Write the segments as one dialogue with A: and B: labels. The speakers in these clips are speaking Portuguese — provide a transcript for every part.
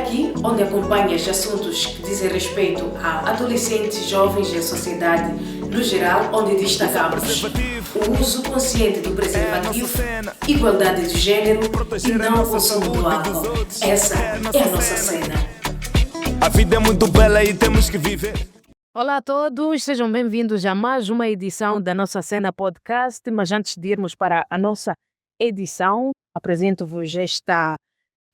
A: aqui onde acompanhas assuntos que dizem respeito a adolescentes, jovens e a sociedade no geral, onde destacamos o uso consciente do preservativo, igualdade de género e não o consumo do álcool. Essa é a nossa cena.
B: A vida é muito bela e temos que viver.
C: Olá a todos, sejam bem-vindos a mais uma edição da nossa Cena Podcast. Mas antes de irmos para a nossa edição, apresento-vos esta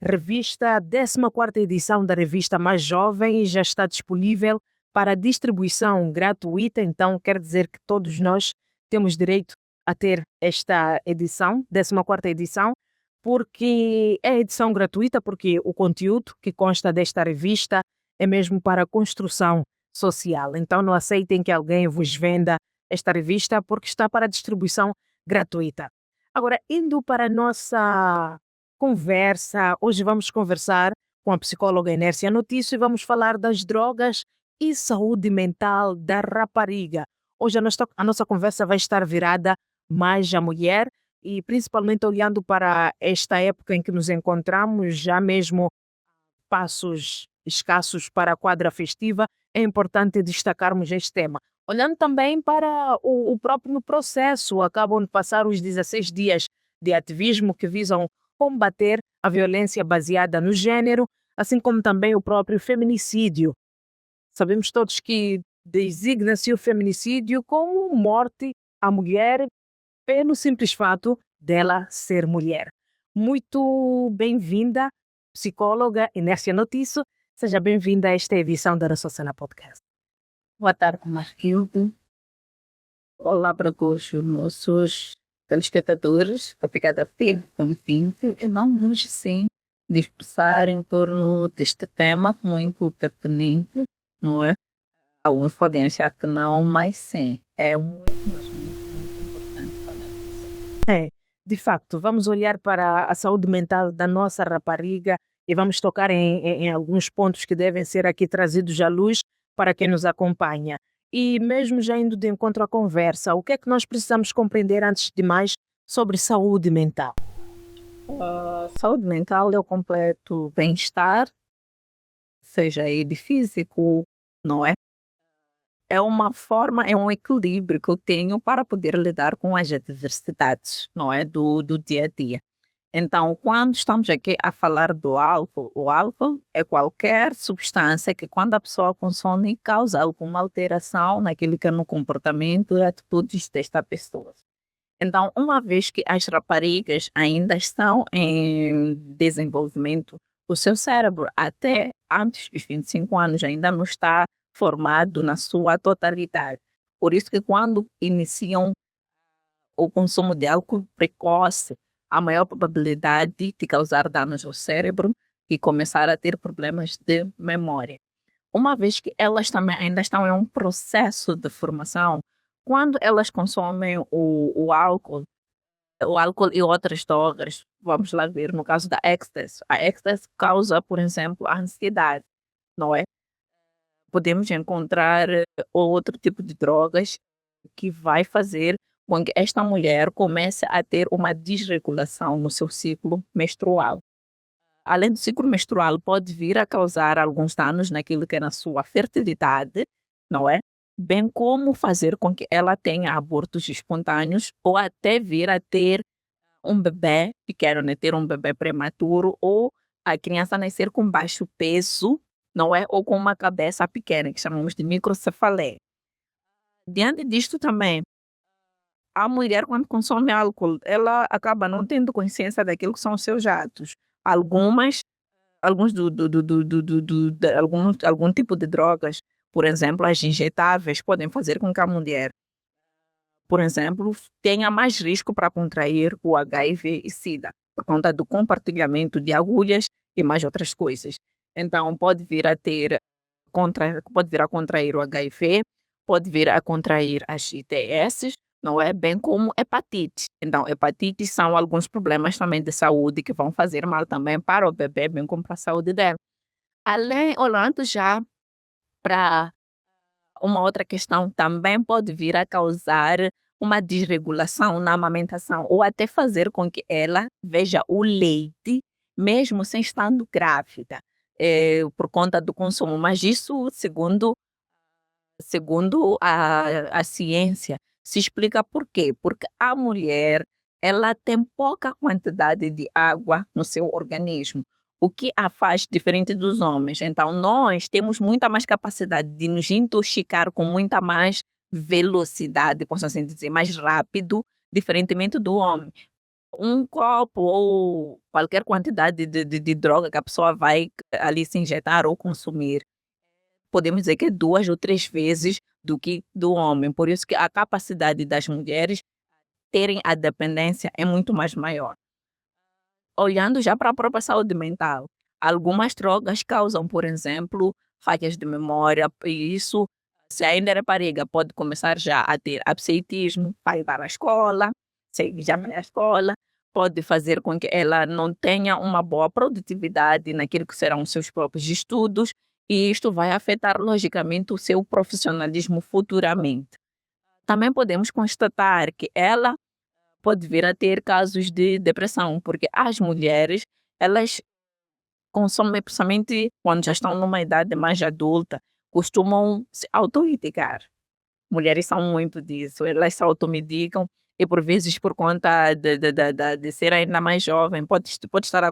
C: revista, a 14ª edição da revista Mais Jovem, e já está disponível para distribuição gratuita. Então quer dizer que todos nós temos direito a ter esta edição, 14ª edição, porque é edição gratuita, porque o conteúdo que consta desta revista é mesmo para construção social. Então não aceitem que alguém vos venda esta revista, porque está para distribuição gratuita. Agora, indo para a nossa conversa, hoje vamos conversar com a psicóloga Inércia Notício e vamos falar das drogas e saúde mental da rapariga. Hoje a nossa conversa vai estar virada mais à mulher e principalmente olhando para esta época em que nos encontramos, já mesmo passos escassos para a quadra festiva, é importante destacarmos este tema. Olhando também para o próprio processo, acabam de passar os 16 dias de ativismo que visam combater a violência baseada no género, assim como também o próprio feminicídio. Sabemos todos que designa-se o feminicídio como morte à mulher pelo simples fato dela ser mulher. Muito bem-vinda, psicóloga Inércia Notício. Seja bem-vinda a esta edição da nossa Cena Podcast.
D: Boa tarde, Marquilde. Olá para todos os nossos telespectadores. Obrigada pelo convite. E vamos, sim, discursar em torno deste tema muito pertinente, não é? Alguns podem achar que não, mas sim, é muito importante falar disso.
C: De facto, vamos olhar para a saúde mental da nossa rapariga e vamos tocar em alguns pontos que devem ser aqui trazidos à luz para quem nos acompanha. E mesmo já indo de encontro à conversa, o que é que nós precisamos compreender antes de mais sobre saúde mental?
D: Saúde mental é o completo bem-estar, seja ele físico, não é? É uma forma, é um equilíbrio que eu tenho para poder lidar com as adversidades, não é? Do dia a dia. Então, quando estamos aqui a falar do álcool, o álcool é qualquer substância que, quando a pessoa consome, causa alguma alteração naquilo que é no comportamento e atitudes desta pessoa. Então, uma vez que as raparigas ainda estão em desenvolvimento, o seu cérebro, até antes dos 25 anos, ainda não está formado na sua totalidade. Por isso que quando iniciam o consumo de álcool precoce, a maior probabilidade de causar danos ao cérebro e começar a ter problemas de memória. Uma vez que elas também ainda estão em um processo de formação, quando elas consomem o álcool e outras drogas, vamos lá ver no caso da ecstasy. A ecstasy causa, por exemplo, a ansiedade, não é? Podemos encontrar outro tipo de drogas que vai fazer com que esta mulher comece a ter uma desregulação no seu ciclo menstrual. Além do ciclo menstrual, pode vir a causar alguns danos naquilo que é na sua fertilidade, não é? Bem como fazer com que ela tenha abortos espontâneos ou até vir a ter um bebê pequeno, né? Ter um bebê prematuro, ou a criança nascer com baixo peso, não é? Ou com uma cabeça pequena, que chamamos de microcefaleia. Diante disto também, a mulher, quando consome álcool, ela acaba não tendo consciência daquilo que são os seus atos. Alguns algum tipo de drogas, por exemplo, as injetáveis, podem fazer com que a mulher, por exemplo, tenha mais risco para contrair o HIV e SIDA, por conta do compartilhamento de agulhas e mais outras coisas. Então, pode vir a contrair o HIV, pode vir a contrair as ITS, não é? Bem como hepatite. Então, hepatites são alguns problemas também de saúde que vão fazer mal também para o bebê, bem como para a saúde dela. Olhando já para uma outra questão, também pode vir a causar uma desregulação na amamentação ou até fazer com que ela veja o leite mesmo sem estando grávida. por conta do consumo. Mas isso, segundo a ciência, se explica por quê? Porque a mulher, ela tem pouca quantidade de água no seu organismo, o que a faz diferente dos homens. Então, nós temos muita mais capacidade de nos intoxicar com muita mais velocidade, posso assim dizer, mais rápido, diferentemente do homem. Um copo ou qualquer quantidade de droga que a pessoa vai ali se injetar ou consumir, podemos dizer que é 2 ou 3 vezes do que do homem. Por isso que a capacidade das mulheres terem a dependência é muito mais maior. Olhando já para a própria saúde mental, algumas drogas causam, por exemplo, falhas de memória, e isso, se ainda é rapariga, pode começar já a ter absenteísmo, faltar à escola, se já vai à escola, pode fazer com que ela não tenha uma boa produtividade naquilo que serão os seus próprios estudos, e isto vai afetar, logicamente, o seu profissionalismo futuramente. Também podemos constatar que ela pode vir a ter casos de depressão, porque as mulheres, elas consomem, principalmente quando já estão numa idade mais adulta, costumam se automedicar. Mulheres são muito disso, elas se automedicam e por vezes por conta de ser ainda mais jovem, pode estar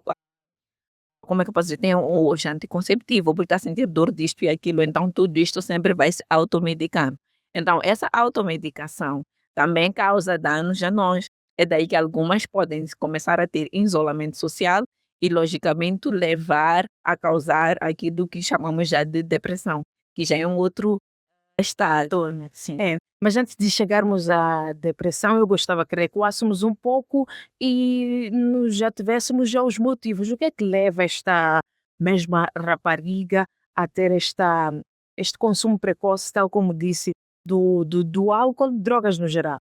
D: como é que eu posso dizer, tem o anticonceptivo, porque está a sentir dor disto e aquilo, então tudo isto sempre vai se automedicando. Então essa automedicação também causa danos a nós. É daí que algumas podem começar a ter isolamento social e logicamente levar a causar aquilo que chamamos já de depressão, que já é um outro estado, né? Sim.
C: Mas antes de chegarmos à depressão, eu gostava que recuássemos um pouco e já tivéssemos já os motivos. O que é que leva esta mesma rapariga a ter este consumo precoce, tal como disse, do álcool, de drogas no geral?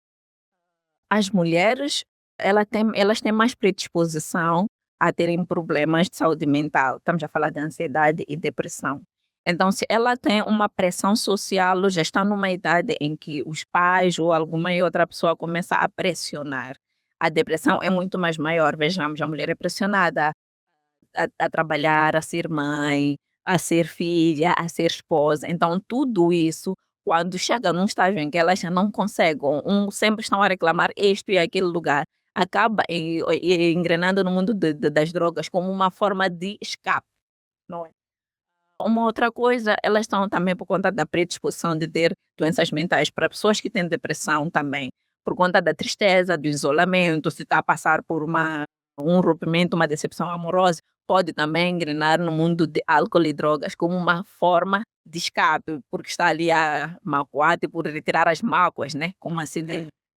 D: As mulheres, elas têm mais predisposição a terem problemas de saúde mental. Estamos a falar de ansiedade e depressão. Então, se ela tem uma pressão social, já está numa idade em que os pais ou alguma outra pessoa começa a pressionar, a depressão é muito mais maior. Vejamos, a mulher é pressionada a trabalhar, a ser mãe, a ser filha, a ser esposa. Então, tudo isso, quando chega num estágio em que elas já não conseguem, sempre estão a reclamar isto e aquele lugar, acaba engrenando no mundo das drogas como uma forma de escape, não é? Uma outra coisa, elas estão também por conta da predisposição de ter doenças mentais para pessoas que têm depressão também, por conta da tristeza, do isolamento, se está a passar por um rompimento, uma decepção amorosa, pode também engrenar no mundo de álcool e drogas como uma forma de escape, porque está ali a magoar, por retirar as mágoas, né? Como assim,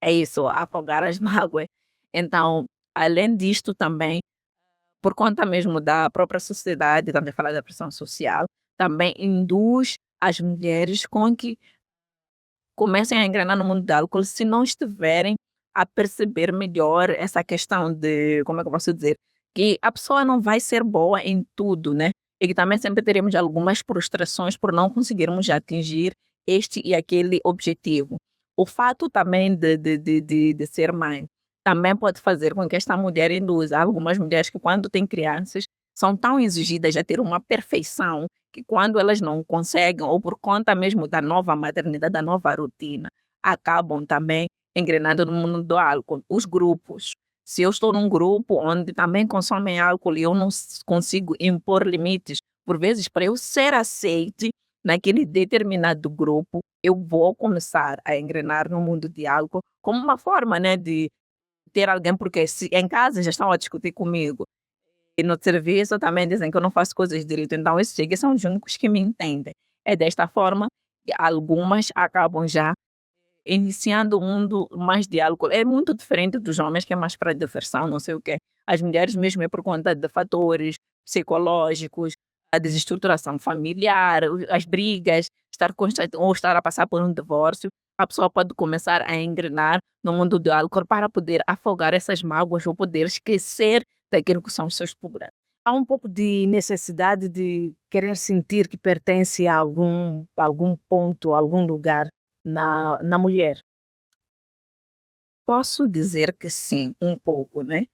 D: é isso, afogar as mágoas. Então, além disto também, por conta mesmo da própria sociedade, estamos a falar da pressão social, também induz as mulheres com que comecem a engrenar no mundo do álcool se não estiverem a perceber melhor essa questão de, como é que eu posso dizer, que a pessoa não vai ser boa em tudo, né? E que também sempre teremos algumas frustrações por não conseguirmos atingir este e aquele objetivo. O fato também de ser mãe também pode fazer com que esta mulher induza algumas mulheres que quando têm crianças são tão exigidas a ter uma perfeição que quando elas não conseguem, ou por conta mesmo da nova maternidade, da nova rotina, acabam também engrenando no mundo do álcool. Os grupos. Se eu estou num grupo onde também consomem álcool e eu não consigo impor limites, por vezes para eu ser aceite naquele determinado grupo, eu vou começar a engrenar no mundo de álcool como uma forma, né, de ter alguém, porque se em casa já estão a discutir comigo e no serviço também dizem que eu não faço coisas direito, então esses aqui são os únicos que me entendem. É desta forma que algumas acabam já iniciando o mundo mais de álcool. É muito diferente dos homens, que é mais para diversão, não sei o quê. As mulheres mesmo é por conta de fatores psicológicos, a desestruturação familiar, as brigas, estar constante, ou estar a passar por um divórcio, a pessoa pode começar a engrenar no mundo do álcool para poder afogar essas mágoas ou poder esquecer daquilo que são os seus problemas.
C: Há um pouco de necessidade de querer sentir que pertence a algum ponto, a algum lugar na mulher.
D: Posso dizer que sim, um pouco, né?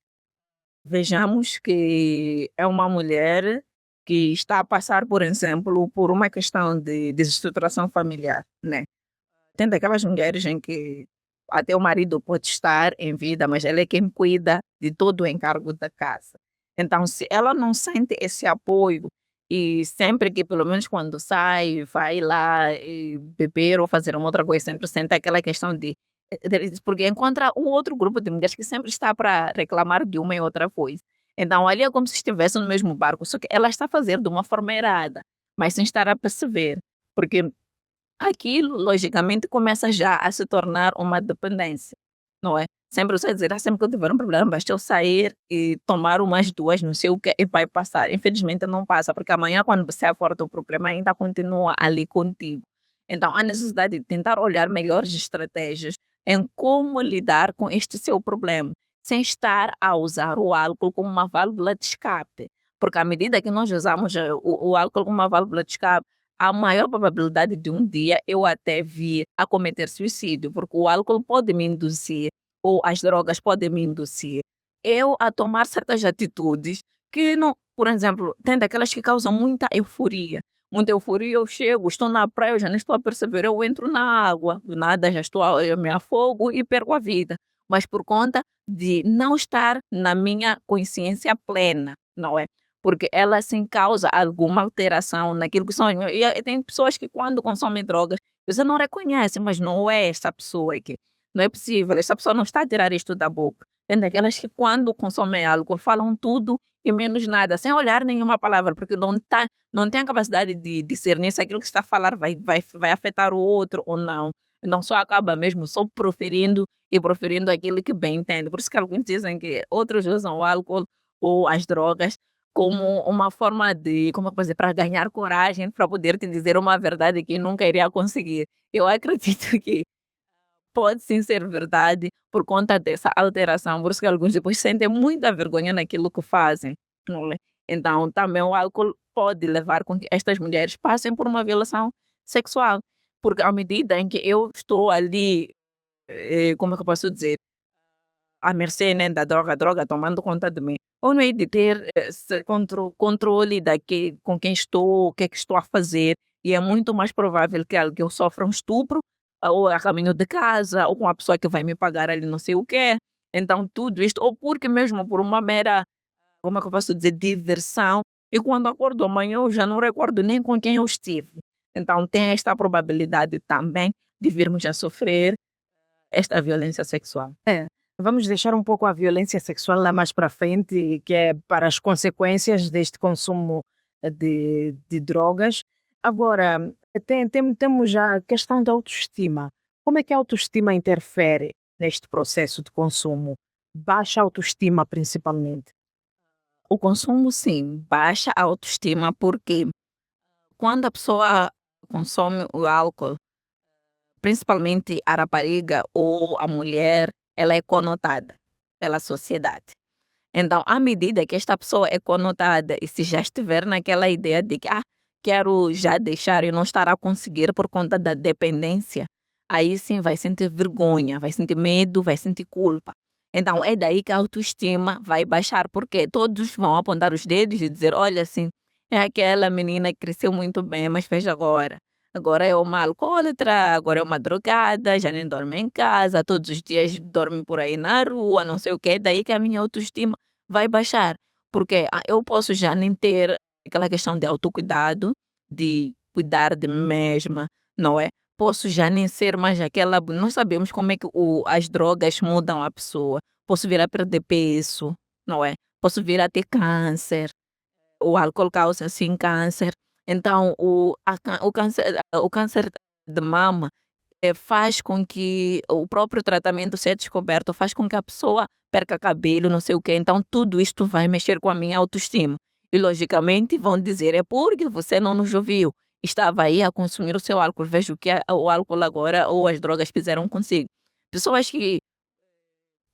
D: Vejamos que é uma mulher que está a passar, por exemplo, por uma questão de desestruturação familiar, né? Tem daquelas mulheres em que até o marido pode estar em vida, mas ela é quem cuida de todo o encargo da casa. Então, se ela não sente esse apoio e sempre que, pelo menos quando sai, vai lá beber ou fazer uma outra coisa, sempre sente aquela questão porque encontra um outro grupo de mulheres que sempre está para reclamar de uma e outra coisa. Então, ali é como se estivesse no mesmo barco, só que ela está a fazer de uma forma errada, mas sem estar a perceber. Porque aquilo, logicamente, começa já a se tornar uma dependência, não é? Sempre você dizer, sempre que eu tiver um problema, basta eu sair e tomar umas duas, não sei o que, e vai passar. Infelizmente não passa, porque amanhã, quando você acorda, o problema ainda continua ali contigo. Então, há necessidade de tentar olhar melhores estratégias em como lidar com este seu problema, sem estar a usar o álcool como uma válvula de escape. Porque à medida que nós usamos o álcool como uma válvula de escape, há maior probabilidade de um dia eu até vir a cometer suicídio, porque o álcool pode me induzir, ou as drogas podem me induzir, eu a tomar certas atitudes que não, por exemplo, tem daquelas que causam muita euforia. Muita euforia, eu chego, estou na praia, eu já nem estou a perceber, eu entro na água, do nada já eu me afogo e perco a vida. Mas por conta de não estar na minha consciência plena, não é? Porque ela sim causa alguma alteração naquilo que são. E tem pessoas que quando consomem drogas, você não reconhece, mas não é essa pessoa aqui. Não é possível, essa pessoa não está a tirar isto da boca. Tem daquelas que quando consomem álcool falam tudo e menos nada, sem olhar nenhuma palavra, porque não tem a capacidade de discernir se aquilo que está a falar vai afetar o outro ou não. Não só acaba mesmo só proferindo aquilo que bem entende. Por isso que alguns dizem que outros usam o álcool ou as drogas como uma forma de, como é que eu posso dizer, para ganhar coragem, para poder te dizer uma verdade que nunca iria conseguir. Eu acredito que pode sim ser verdade por conta dessa alteração, por isso que alguns depois sentem muita vergonha naquilo que fazem, não é? Então, também o álcool pode levar com que estas mulheres passem por uma violação sexual, porque à medida em que eu estou ali, como é que eu posso dizer, à mercê, né, da droga, a droga tomando conta de mim. Eu não hei de ter esse controle com quem estou, o que é que estou a fazer, e é muito mais provável que eu sofra um estupro, ou a caminho de casa, ou com a pessoa que vai me pagar ali não sei o quê. Então, tudo isto, ou porque mesmo por uma mera, como é que eu posso dizer, diversão, e quando acordo amanhã eu já não recordo nem com quem eu estive. Então, tem esta probabilidade também de virmos a sofrer esta violência sexual.
C: Vamos deixar um pouco a violência sexual lá mais para frente, que é para as consequências deste consumo de drogas. Agora, temos já a questão da autoestima. Como é que a autoestima interfere neste processo de consumo? Baixa autoestima, principalmente.
D: O consumo, sim, baixa a autoestima, porque quando a pessoa consome o álcool, principalmente a rapariga ou a mulher, ela é conotada pela sociedade. Então, à medida que esta pessoa é conotada e se já estiver naquela ideia de que quero já deixar e não estar a conseguir por conta da dependência, aí sim vai sentir vergonha, vai sentir medo, vai sentir culpa. Então, é daí que a autoestima vai baixar, porque todos vão apontar os dedos e dizer, olha assim, é aquela menina que cresceu muito bem, mas veja agora. Agora é uma alcoólatra, agora é uma drogada, já nem dorme em casa, todos os dias dorme por aí na rua, não sei o quê. É daí que a minha autoestima vai baixar. Porque eu posso já nem ter aquela questão de autocuidado, de cuidar de mim mesma, não é? Posso já nem ser mais aquela. Nós sabemos como é que as drogas mudam a pessoa. Posso vir a perder peso, não é? Posso vir a ter câncer. O álcool causa assim câncer. Então, o câncer de mama faz com que o próprio tratamento seja descoberto, faz com que a pessoa perca cabelo, não sei o quê. Então, tudo isto vai mexer com a minha autoestima. E, logicamente, vão dizer, é porque você não nos ouviu. Estava aí a consumir o seu álcool. Veja o que o álcool agora ou as drogas fizeram consigo. Pessoas que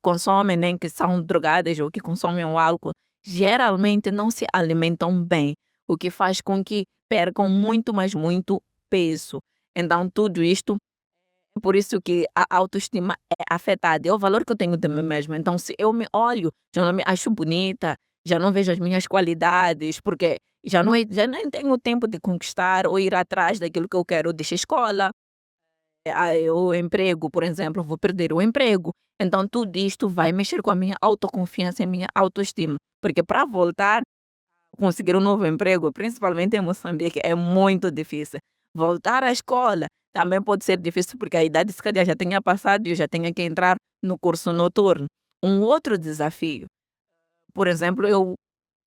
D: consomem, nem que são drogadas ou que consomem o álcool, geralmente não se alimentam bem, o que faz com que percam muito, mas muito peso. Então, tudo isto, é por isso que a autoestima é afetada. É o valor que eu tenho de mim mesma. Então, se eu me olho, já não me acho bonita, já não vejo as minhas qualidades, porque Já nem tenho tempo de conquistar ou ir atrás daquilo que eu quero. Deixo a escola, o emprego, por exemplo, vou perder o emprego. Então, tudo isto vai mexer com a minha autoconfiança e a minha autoestima. Porque para voltar a conseguir um novo emprego, principalmente em Moçambique, é muito difícil. Voltar à escola também pode ser difícil, porque a idade se calhar já tenha passado e eu já tenho que entrar no curso noturno. Um outro desafio, por exemplo, eu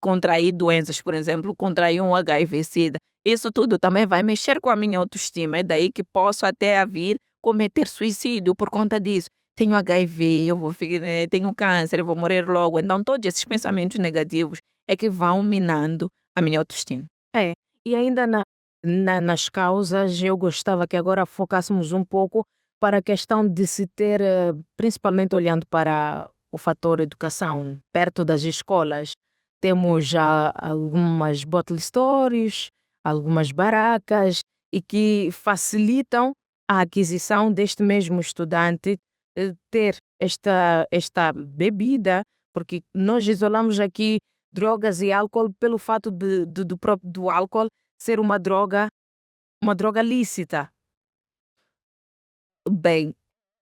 D: contrair doenças, por exemplo, contrair um HIV/SIDA. Isso tudo também vai mexer com a minha autoestima. É daí que posso até vir cometer suicídio por conta disso. Tenho HIV, tenho câncer, eu vou morrer logo. Então, todos esses pensamentos negativos é que vão minando a minha autoestima.
C: É, e ainda nas causas, eu gostava que agora focássemos um pouco para a questão de se ter, principalmente olhando para o fator educação, perto das escolas, temos já algumas bottle stores, algumas barracas, e que facilitam a aquisição deste mesmo estudante, ter esta bebida, porque nós isolamos aqui drogas e álcool pelo fato do álcool ser uma droga lícita.
D: Bem,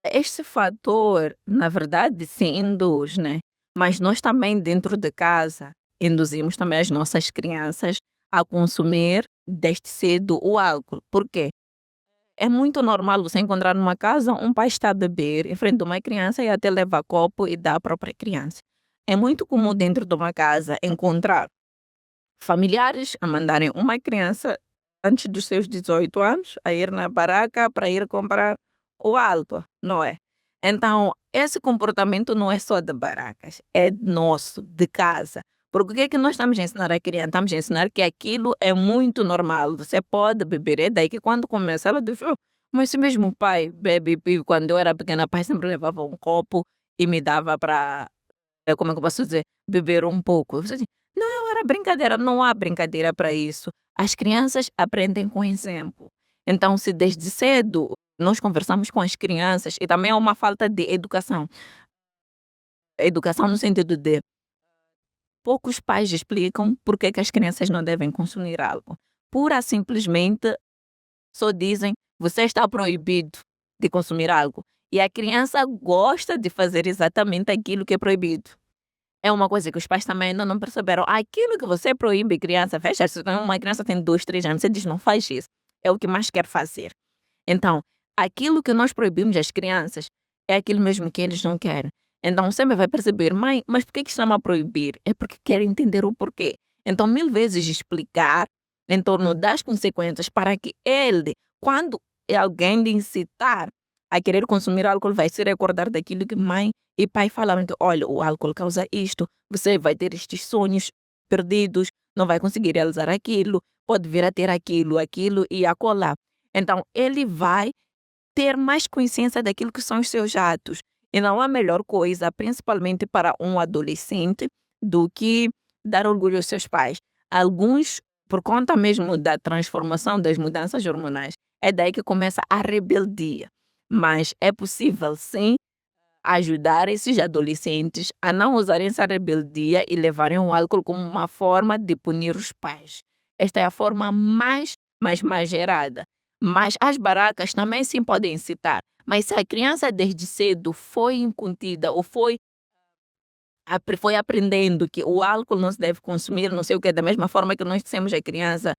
D: este fator, na verdade, sim, induz, né? Mas nós também, dentro de casa, induzimos também as nossas crianças a consumir desde cedo o álcool. Por quê? É muito normal você encontrar numa casa um pai está a beber em frente de uma criança e até leva copo e dá à própria criança. É muito comum dentro de uma casa encontrar familiares a mandarem uma criança antes dos seus 18 anos a ir na barraca para ir comprar o álcool, não é? Então, esse comportamento não é só de barracas, é nosso, de casa. Porque o que é que nós estamos a ensinar a criança? Estamos a ensinar que aquilo é muito normal, você pode beber. É daí que quando começa, ela diz, "Oh, mas se mesmo o pai bebe, e quando eu era pequena, o pai sempre levava um copo e me dava para, como é que eu posso dizer, beber um pouco." Eu disse assim, não, era brincadeira, não há brincadeira para isso. As crianças aprendem com exemplo. Então, se desde cedo nós conversamos com as crianças, e também há uma falta de educação. Educação no sentido de poucos pais explicam por que as crianças não devem consumir algo. Pura simplesmente só dizem, você está proibido de consumir algo. E a criança gosta de fazer exatamente aquilo que é proibido. É uma coisa que os pais também ainda não perceberam. Aquilo que você proíbe criança, fecha. Se uma criança tem 2, 3 anos, você diz, não faz isso. É o que mais quer fazer. Então, aquilo que nós proibimos às crianças é aquilo mesmo que eles não querem. Então, sempre vai perceber, mãe, mas por que estão a proibir? É porque querem entender o porquê. Então, 1000 vezes explicar em torno das consequências para que ele, quando alguém lhe incitar a querer consumir álcool, vai se recordar daquilo que mãe e pai falaram, que olha, o álcool causa isto, você vai ter estes sonhos perdidos, não vai conseguir realizar aquilo, pode vir a ter aquilo e acolá. Então, ele vai ter mais consciência daquilo que são os seus atos. E não há melhor coisa, principalmente para um adolescente, do que dar orgulho aos seus pais. Alguns, por conta mesmo da transformação das mudanças hormonais, é daí que começa a rebeldia. Mas é possível, sim, ajudar esses adolescentes a não usarem essa rebeldia e levarem o álcool como uma forma de punir os pais. Esta é a forma mais gerada. Mas as barracas também sim podem incitar. Mas se a criança desde cedo foi incutida ou foi aprendendo que o álcool não se deve consumir, não sei o que, da mesma forma que nós dissemos à criança,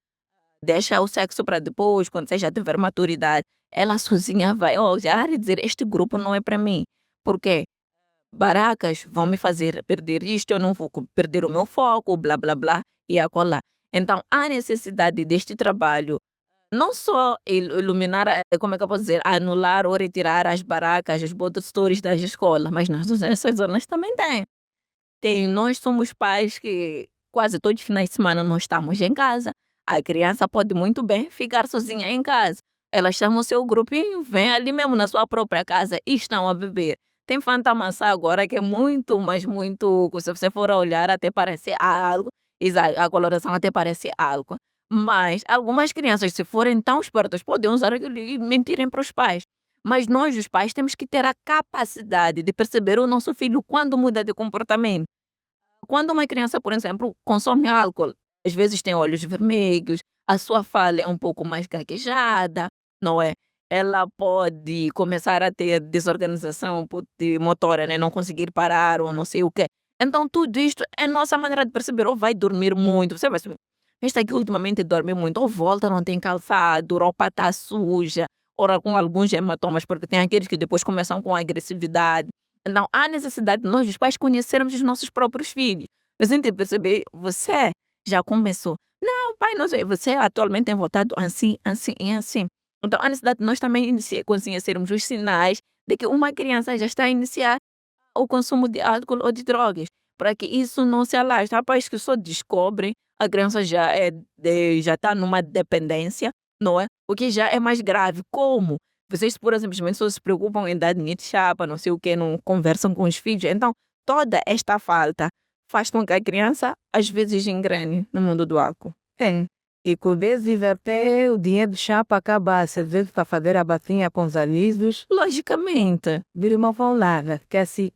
D: deixa o sexo para depois, quando você já tiver maturidade, ela sozinha vai, já dizer, este grupo não é para mim. Porque barracas vão me fazer perder isto, eu não vou perder o meu foco, blá, blá, blá, e acolá. Então, há necessidade deste trabalho, não só iluminar, como é que eu posso dizer, anular ou retirar as barracas, os bottle stores das escolas, mas nessas zonas também tem. Nós somos pais que quase todos os finais de semana nós estamos em casa. A criança pode muito bem ficar sozinha em casa. Ela chama o seu grupinho, vem ali mesmo na sua própria casa e estão a beber. Tem Fanta Maçã agora que é muito, mas muito, se você for a olhar até parece algo, a coloração até parece algo. Mas algumas crianças, se forem tão espertas, podem usar aquilo e mentirem para os pais. Mas nós, os pais, temos que ter a capacidade de perceber o nosso filho quando muda de comportamento. Quando uma criança, por exemplo, consome álcool, às vezes tem olhos vermelhos, a sua fala é um pouco mais gaguejada, não é? Ela pode começar a ter desorganização motora, né? Não conseguir parar ou não sei o quê. Então, tudo isto é nossa maneira de perceber. Ou vai dormir muito, você vai saber. Esta aqui ultimamente dorme muito, ou volta, não tem calçado, roupa está suja, ora com alguns hematomas, porque tem aqueles que depois começam com agressividade. Então, há necessidade de nós, os pais, conhecermos os nossos próprios filhos. A gente perceber, você já começou. Não, pai, não sei, você atualmente tem voltado assim, assim e assim. Então, há necessidade de nós também conhecermos os sinais de que uma criança já está a iniciar o consumo de álcool ou de drogas, para que isso não se alastre. Há pais que só descobrem, a criança já está numa dependência, não é? O que já é mais grave. Como? Vocês, por simplesmente, só se preocupam em dar dinheiro de chapa, não sei o quê, não conversam com os filhos. Então, toda esta falta faz com que a criança, às vezes, engrene no mundo do álcool.
C: É. E com vez de verter, o dinheiro de chapa acaba a servir para fazer a batinha com os alisos.
D: Logicamente.
C: Vira uma paulada, que assim.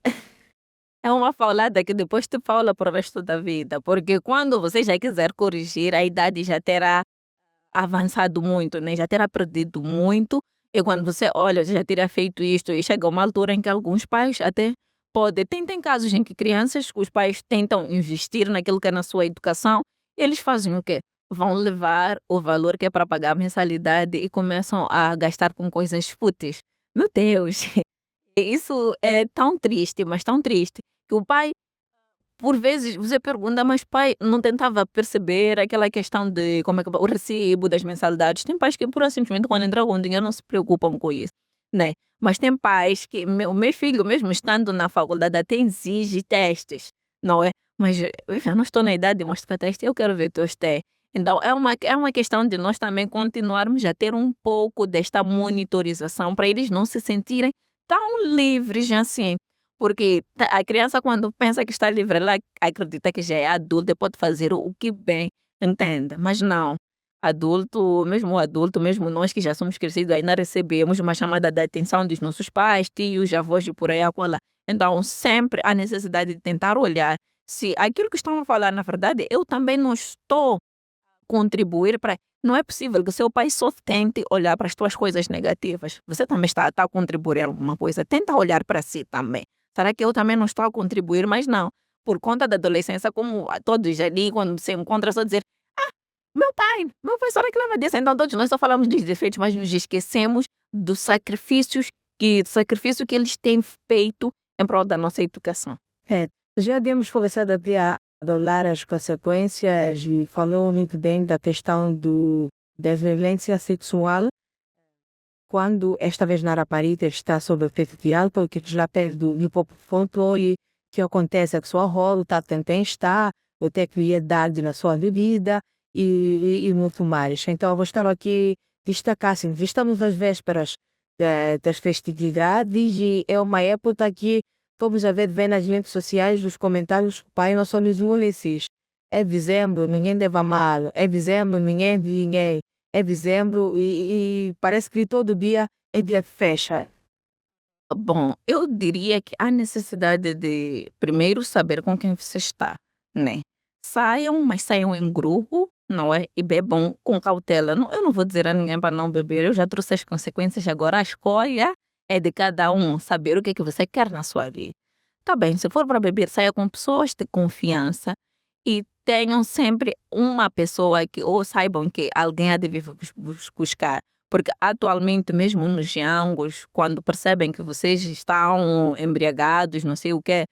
D: É uma faulada que depois te faula para o resto da vida. Porque quando você já quiser corrigir, a idade já terá avançado muito, né? Já terá perdido muito. E quando você olha, já terá feito isto. E chega uma altura em que alguns pais até podem. Tem casos em que crianças, os pais tentam investir naquilo que é na sua educação. E eles fazem o quê? Vão levar o valor que é para pagar a mensalidade e começam a gastar com coisas fúteis. Meu Deus! Isso é tão triste, mas tão triste, que o pai, por vezes, você pergunta, mas pai não tentava perceber aquela questão de como é que o recibo das mensalidades. Tem pais que, pura simplesmente, quando entram com dinheiro, não se preocupam com isso, né? Mas tem pais que, o meu filho, mesmo estando na faculdade, até exige testes, não é? Mas eu já não estou na idade de mostrar teste, eu quero ver teus testes. Então, é uma questão de nós também continuarmos a ter um pouco desta monitorização para eles não se sentirem tão livres assim. Porque a criança, quando pensa que está livre, ela acredita que já é adulta e pode fazer o que bem entende. Mas não. Adulto, mesmo nós que já somos crescidos, ainda recebemos uma chamada de atenção dos nossos pais, tios, avós e por aí acolá. Então, sempre há necessidade de tentar olhar se aquilo que estão a falar, na verdade, eu também não estou contribuir para. Não é possível que seu pai só tente olhar para as tuas coisas negativas. Você também está a contribuir em alguma coisa. Tenta olhar para si também. Será que eu também não estou a contribuir? Mas não. Por conta da adolescência, como a todos ali, quando se encontra, só dizer: Ah, meu pai só reclama disso. Então todos nós só falamos dos defeitos, mas nos esquecemos dos sacrifício que eles têm feito em prol da nossa educação.
C: É. Já demos conversado aqui a olhar as consequências e falou muito bem da questão da violência sexual quando esta vez na rapariga está sob o efeito de álcool, que já perde o próprio controle, que acontece é que sua rola está tentando estar, ou ter criatividade na sua vida e muito mais. Então, eu vou estar aqui destacar assim, estamos às vésperas das festividades e é uma época que vamos a ver nas redes sociais os comentários, pai, nós somos ulysses. É dezembro, ninguém deve amar. É dezembro, ninguém de ninguém. É dezembro e parece que todo dia é dia de festa.
D: Bom, eu diria que há necessidade de primeiro saber com quem você está, né? Saiam, mas saiam em grupo, não é? E bebam com cautela. Eu não vou dizer a ninguém para não beber, eu já trouxe as consequências, agora a escolha é de cada um saber o que é que você quer na sua vida. Tá bem, se for para beber, saia com pessoas de confiança e tenham sempre uma pessoa que, ou saibam que alguém há de vir vos buscar. Porque atualmente, mesmo nos jangos, quando percebem que vocês estão embriagados, não sei o quê,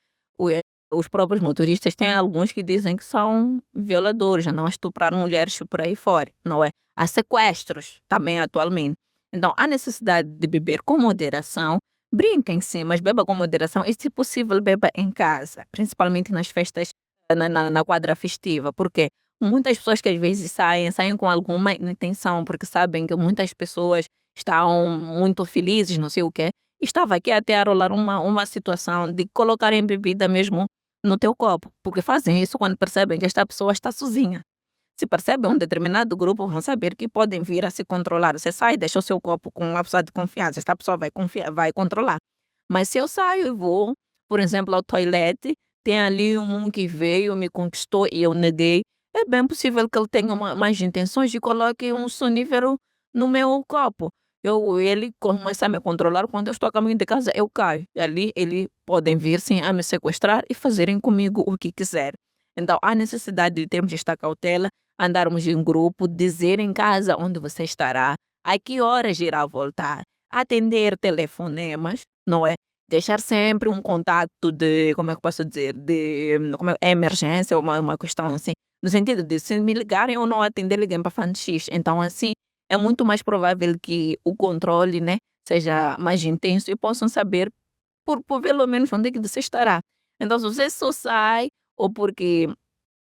D: os próprios motoristas têm alguns que dizem que são violadores, não estuprar mulheres por aí fora, não é? Há sequestros também atualmente. Então, há necessidade de beber com moderação. Brinquem sim, mas beba com moderação e, se possível, beba em casa, principalmente nas festas, na quadra festiva. Porque muitas pessoas que às vezes saem com alguma intenção, porque sabem que muitas pessoas estão muito felizes, não sei o quê. Estava aqui até a rolar uma situação de colocarem bebida mesmo no teu copo, porque fazem isso quando percebem que esta pessoa está sozinha. Se percebem um determinado grupo, vão saber que podem vir a se controlar. Você sai, deixa o seu copo com uma pessoa de confiança, esta pessoa vai controlar. Mas se eu saio e vou, por exemplo, ao toalete, tem ali um que veio, me conquistou e eu neguei, é bem possível que ele tenha mais intenções e coloque um sonífero no meu copo. Ele começa a me controlar quando eu estou a caminho de casa, eu caio. E ali eles podem vir sim a me sequestrar e fazerem comigo o que quiser. Então há necessidade de termos esta cautela, andarmos em grupo, dizer em casa onde você estará, a que horas irá voltar, atender telefonemas, não é? Deixar sempre um contato de, como é que eu posso dizer, de emergência, uma questão assim, no sentido de se me ligarem ou não atender, liguem para a X. Então assim, é muito mais provável que o controle, né, seja mais intenso e possam saber por pelo menos onde é que você estará. Então se você só sai ou porque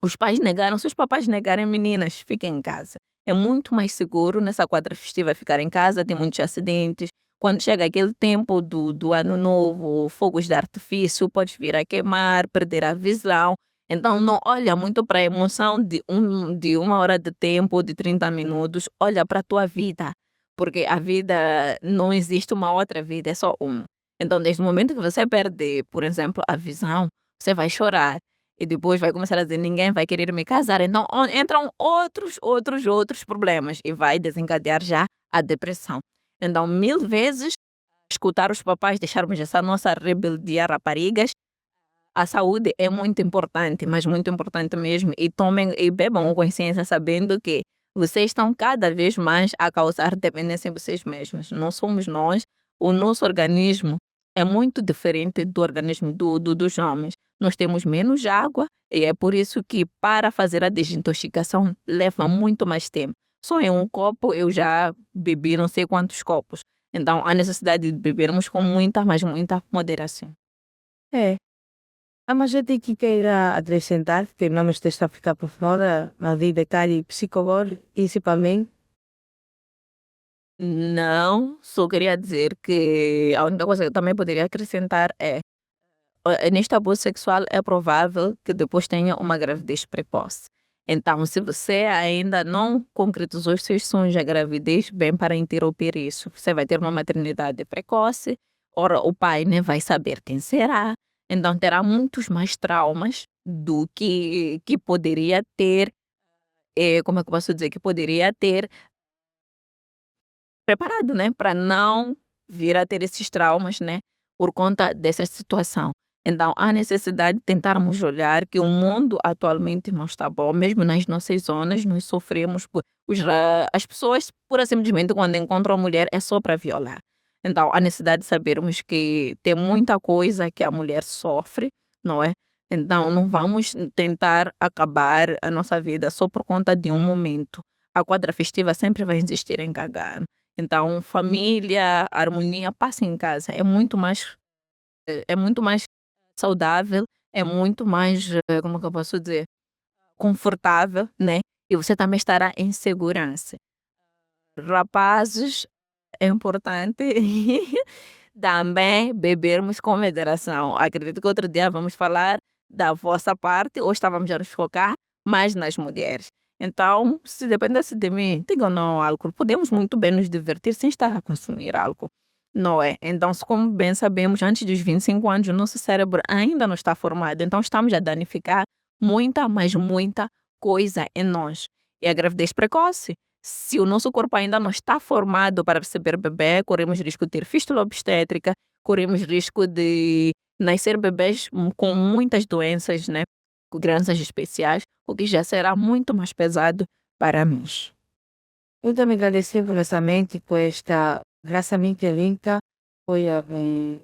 D: os pais negaram, se os papais negarem, meninas, fiquem em casa. É muito mais seguro nessa quadra festiva ficar em casa, tem muitos acidentes. Quando chega aquele tempo do ano novo, fogos de artifício, podes vir a queimar, perder a visão. Então não olha muito para a emoção de 1 hora de tempo, de 30 minutos, olha para a tua vida. Porque a vida, não existe uma outra vida, é só uma. Então desde o momento que você perde, por exemplo, a visão, você vai chorar. E depois vai começar a dizer, ninguém vai querer me casar. Então entram outros problemas e vai desencadear já a depressão. Então, 1000 vezes, escutar os papais, deixarmos essa nossa rebeldia raparigas. A saúde é muito importante, mas muito importante mesmo. E tomem e bebam consciência sabendo que vocês estão cada vez mais a causar dependência em vocês mesmos. Não somos nós. O nosso organismo é muito diferente do organismo dos homens. Nós temos menos água e é por isso que para fazer a desintoxicação leva muito mais tempo. Só em um copo eu já bebi não sei quantos copos. Então há necessidade de bebermos com muita, mas muita moderação.
C: É. Há mais gente que queira acrescentar, que não me esteja a ficar por fora, na vida de psicólogo, principalmente.
D: Não, só queria dizer que a única coisa que eu também poderia acrescentar é neste abuso sexual é provável que depois tenha uma gravidez precoce. Então, se você ainda não concretizou os seus sonhos de gravidez, bem para interromper isso. Você vai ter uma maternidade precoce, ora o pai nem vai saber quem será, então terá muitos mais traumas do que poderia ter, como é que eu posso dizer, que poderia ter preparado, né, para não vir a ter esses traumas, né, por conta dessa situação. Então, há necessidade de tentarmos olhar que o mundo atualmente não está bom, mesmo nas nossas zonas, nós sofremos as pessoas, pura simplesmente, quando encontram a mulher, é só para violar. Então, há necessidade de sabermos que tem muita coisa que a mulher sofre, não é? Então, não vamos tentar acabar a nossa vida só por conta de um momento. A quadra festiva sempre vai existir em Cagano. Então, família, harmonia, passa em casa. É muito mais saudável, é muito mais, como que eu posso dizer, confortável, né? E você também estará em segurança. Rapazes, é importante também bebermos com moderação. Acredito que outro dia vamos falar da vossa parte, ou estávamos a nos focar mais nas mulheres. Então, se dependesse de mim, digam não ao álcool. Podemos muito bem nos divertir sem estar a consumir álcool. Não é? Então, como bem sabemos, antes dos 25 anos, o nosso cérebro ainda não está formado. Então, estamos a danificar muita, mas muita coisa em nós. E a gravidez precoce, se o nosso corpo ainda não está formado para receber bebê, corremos risco de ter fístula obstétrica, corremos risco de nascer bebês com muitas doenças, né? Com doenças especiais, o que já será muito mais pesado para nós.
C: Eu também agradeço imensamente por esta graçamente linda, foi a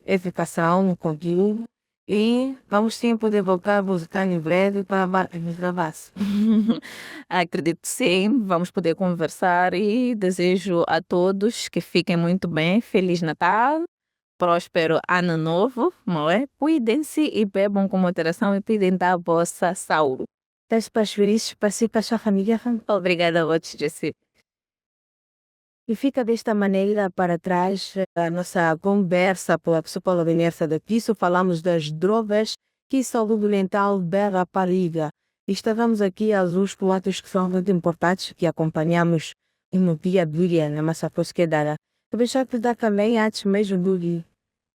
C: educação no conteúdo e vamos sim poder voltar a visitar em breve para gravar.
D: Acredito sim, vamos poder conversar e desejo a todos que fiquem muito bem. Feliz Natal, próspero Ano Novo, não é? Cuidem-se e bebam com moderação e cuidem da vossa saúde.
C: Tens para felizes para si e para a sua família.
D: Obrigada a todos, Jessie.
C: E fica desta maneira para trás a nossa conversa pela psicóloga Inércia da Piso. Falamos das drogas que saúde mental berra pariga. E estávamos aqui aos pontos que são muito importantes que acompanhamos no dia a dia na nossa pesquisa. Talvez já te dá também antes mesmo do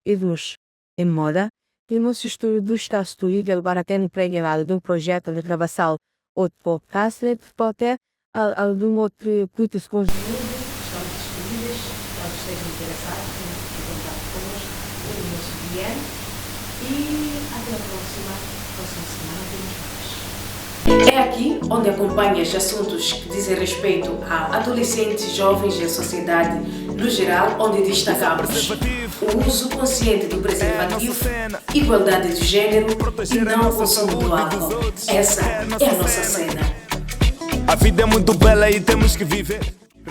C: irmos em moda. E o nosso estudo está disponível para quem emprega do projeto de gravação outro podcast, pode ter algum outro curto conjunto.
A: Estamos disponíveis, caso estejam interessados, em contato connosco, o nosso DM. E até a próxima semana temos mais. É aqui onde acompanhas assuntos que dizem respeito a adolescentes, jovens e a sociedade no geral, onde destacamos o uso consciente do preservativo, igualdade de gênero e não o consumo do álcool. Essa é a nossa cena.
B: A vida é muito bela e temos que viver.